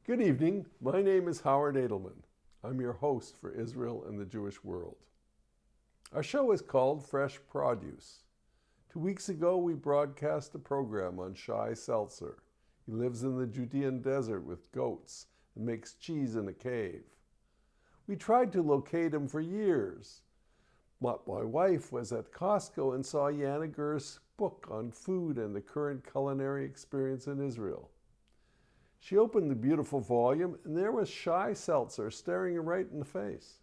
Good evening. My name is Howard Edelman. I'm your host for Israel and the Jewish World. Our show is called Fresh Produce. 2 weeks ago, we broadcast a program on Shai Seltzer. He lives in the Judean desert with goats and makes cheese in a cave. We tried to locate him for years. But my wife was at COSTCO and saw Yanna Gur's book on food and the current culinary experience in Israel. She opened the beautiful volume, and there was Shai Seltzer staring her right in the face.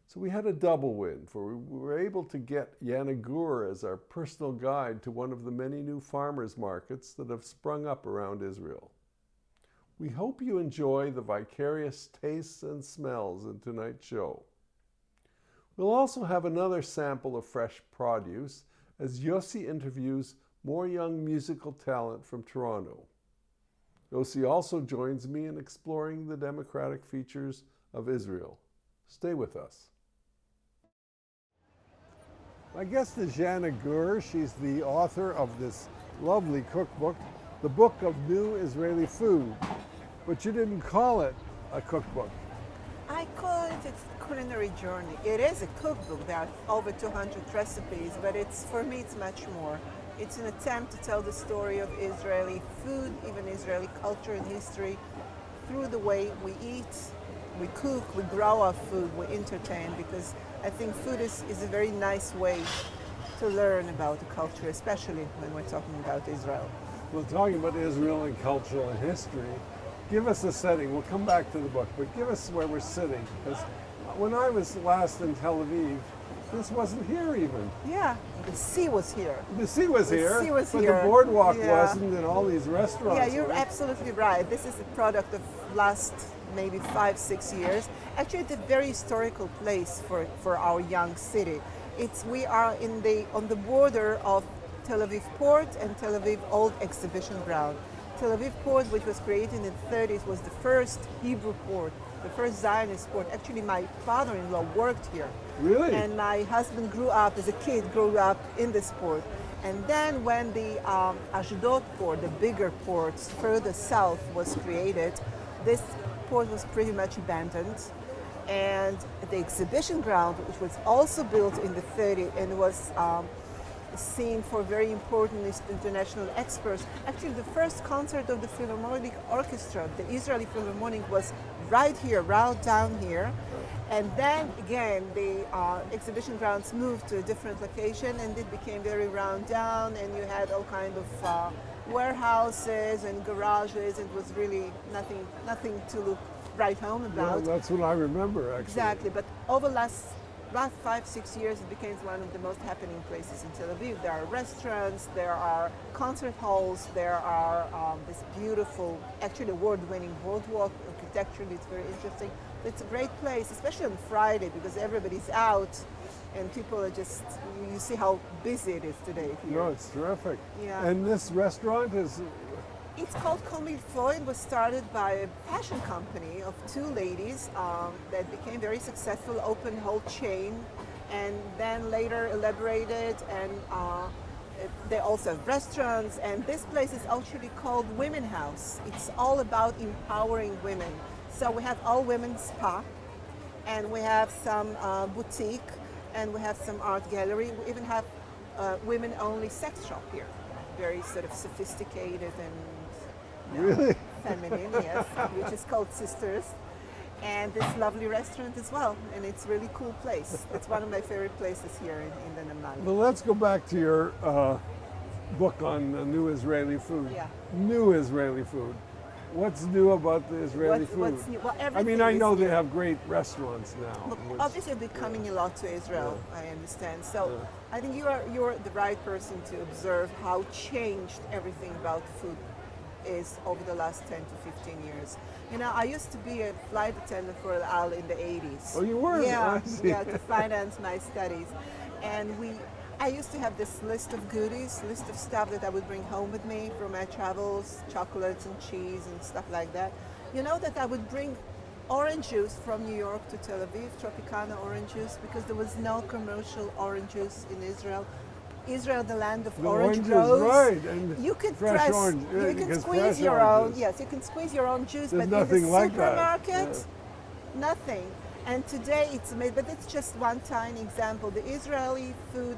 So we had a double win, for we were able to get Yanna Gur as our personal guide to one of the many new farmers markets that have sprung up around Israel. We hope you enjoy the vicarious tastes and smells in tonight's show. We'll also have another sample of fresh produce as Yossi interviews more young musical talent from Toronto. Yossi also joins me in exploring the democratic features of Israel. Stay with us. My guest is Yanna Gur. She's the author of this lovely cookbook, The Book of New Israeli Food. But you didn't call it a cookbook. I call it a culinary journey. It is a cookbook. There are over 200 recipes, but for me, it's much more. It's an attempt to tell the story of Israeli food, even Israeli culture and history, through the way we eat, we cook, we grow our food, we entertain, because I think food is a very nice way to learn about the culture, especially when we're talking about Israel. Well, talking about Israel and culture and history, give us a setting. We'll come back to the book, but give us where we're sitting. Because when I was last in Tel Aviv, this wasn't here even. Yeah, the sea was here. The sea was here, but here. The boardwalk wasn't, and all these restaurants. Yeah, you're absolutely right. This is a product of last maybe 5-6 years. Actually, it's a very historical place for our young city. We are on the border of Tel Aviv Port and Tel Aviv Old Exhibition Ground. Tel Aviv Port, which was created in the 30s, was the first Hebrew port, the first Zionist port. Actually, my father-in-law worked here. Really? And my husband grew up in this port. And then when the Ashdod port, the bigger port further south, was created, this port was pretty much abandoned. And the exhibition ground, which was also built in the 30s and was seen for very important international experts. Actually, the first concert of the Philharmonic Orchestra, the Israeli Philharmonic, was right here, right down here. And then again, the exhibition grounds moved to a different location, and it became very round down, and you had all kind of warehouses and garages. It was really nothing to look right home about. Well, that's what I remember, actually. Exactly, but over last 5-6 years, it became one of the most happening places in Tel Aviv. There are restaurants, there are concert halls, there are this beautiful, actually award-winning boardwalk. Architecturally, it's very interesting. It's a great place, especially on Friday, because everybody's out and people are just, you see how busy it is today here. No, it's terrific. Yeah. And this restaurant is... It's called Comme il faut. It was started by a fashion company of two ladies that became very successful, opened a whole chain, and then later elaborated, and they also have restaurants, and this place is actually called Women House. It's all about empowering women. So we have all women's spa, and we have some boutique, and we have some art gallery. We even have women-only sex shop here. Very sort of sophisticated and really feminine, yes, which is called Sisters. And this lovely restaurant as well, and it's a really cool place. It's one of my favorite places here in the Namal. Well, let's go back to your book on new Israeli food. Yeah. New Israeli food. What's new about the Israeli food? What's new? Well, I mean, I know new. they have great restaurants now. Look, obviously, they're coming a lot to Israel. I understand. So, I think you're the right person to observe how changed everything about food is over the last 10 to 15 years. You know, I used to be a flight attendant for El Al in the 80s. Oh, you were? Yeah, yeah, to finance my studies. And I used to have this list of goodies, list of stuff that I would bring home with me from my travels, chocolates and cheese and stuff like that. You know that I would bring orange juice from New York to Tel Aviv, Tropicana orange juice, because there was no commercial orange juice in Israel. Israel, the land of The orange oranges, groves. right, and You can fresh press, orange, you can because squeeze fresh your own. oranges. Yes, you can squeeze your own juice, There's but in the nothing like that. supermarket, nothing. And today it's made, but it's just one tiny example. The Israeli food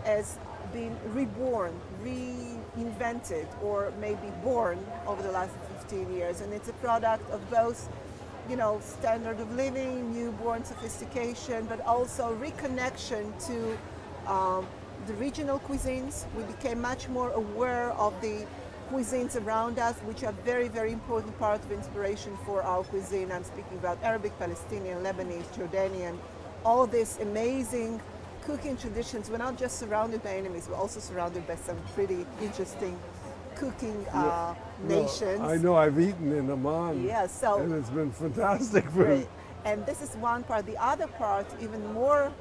has been reborn, reinvented, or maybe born over the last 15 years, and it's a product of both, standard of living, newborn sophistication, but also reconnection to the regional cuisines. We became much more aware of the cuisines around us, which are very, very important part of inspiration for our cuisine. I'm speaking about Arabic, Palestinian, Lebanese, Jordanian, all these amazing cooking traditions. We're not just surrounded by enemies, we're also surrounded by some pretty interesting cooking nations. I know, I've eaten in Amman, so and it's been fantastic food. Great. And this is one part. The other part, even more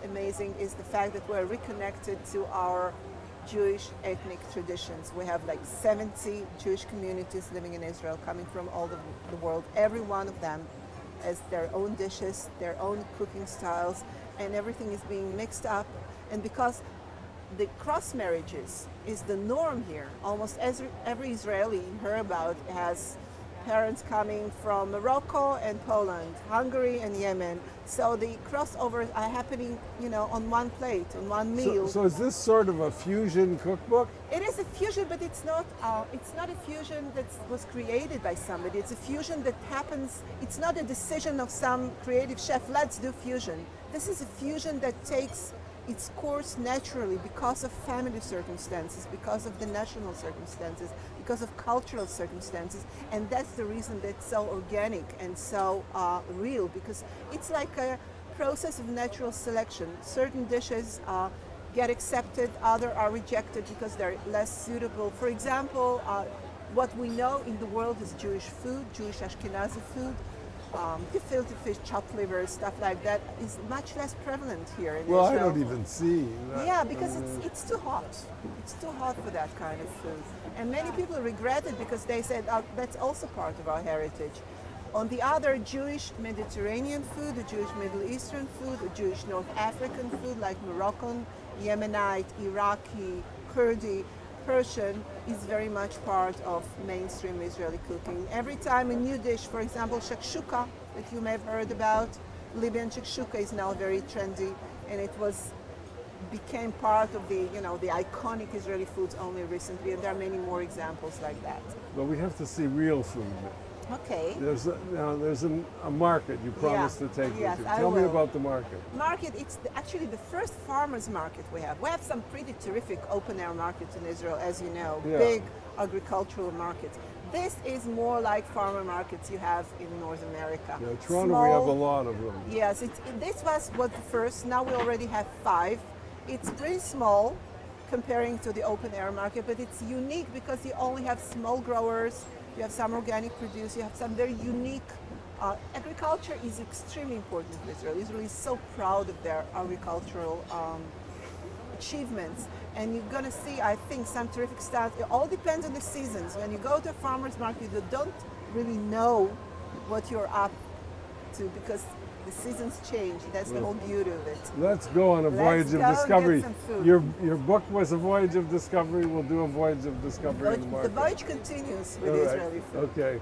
amazing, is the fact that we're reconnected to our Jewish ethnic traditions. We have like 70 Jewish communities living in Israel, coming from all the world. Every one of them has their own dishes, their own cooking styles, and everything is being mixed up. And because the cross marriages is the norm here, almost every Israeli you hear about has parents coming from Morocco and Poland, Hungary and Yemen. So the crossovers are happening, on one plate, on one meal. So is this sort of a fusion cookbook? It is a fusion, but it's not a fusion that was created by somebody. It's a fusion that happens. It's not a decision of some creative chef, let's do fusion. This is a fusion that takes its course naturally because of family circumstances, because of the national circumstances, because of cultural circumstances, and that's the reason that it's so organic and so real, because it's like a process of natural selection. Certain dishes get accepted, others are rejected because they're less suitable. For example, what we know in the world is Jewish food, Jewish Ashkenazi food. Gefilte fish, chopped liver, stuff like that is much less prevalent here in Israel. Well, I don't even see that. Yeah, because it's too hot. It's too hot for that kind of food. And many people regret it because they said, that's also part of our heritage. On the other, Jewish Mediterranean food, the Jewish Middle Eastern food, the Jewish North African food like Moroccan, Yemenite, Iraqi, Kurdi, Persian is very much part of mainstream Israeli cooking. Every time a new dish, for example, shakshuka, that you may have heard about, Libyan shakshuka is now very trendy, and it became part of the iconic Israeli foods only recently, and there are many more examples like that. But we have to see real food. Okay. There's a market you promised to take me to. Tell me about the market. Market, it's actually the first farmers market we have. We have some pretty terrific open air markets in Israel, as you know, big agricultural markets. This is more like farmer markets you have in North America. Yeah, Toronto, we have a lot of them. Yes, this was the first. Now we already have 5. It's pretty small comparing to the open air market, but it's unique because you only have small growers. You have some organic produce, you have some very unique, agriculture is extremely important in Israel. Israel is so proud of their agricultural achievements. And you're gonna see, I think, some terrific stuff. It all depends on the seasons. When you go to a farmer's market, you don't really know what you're up to because the seasons change. That's the whole beauty of it. Let's go on a voyage of discovery. And get some food. Your book was a voyage of discovery. We'll do a voyage of discovery in the market. The voyage continues with Israeli food. Okay.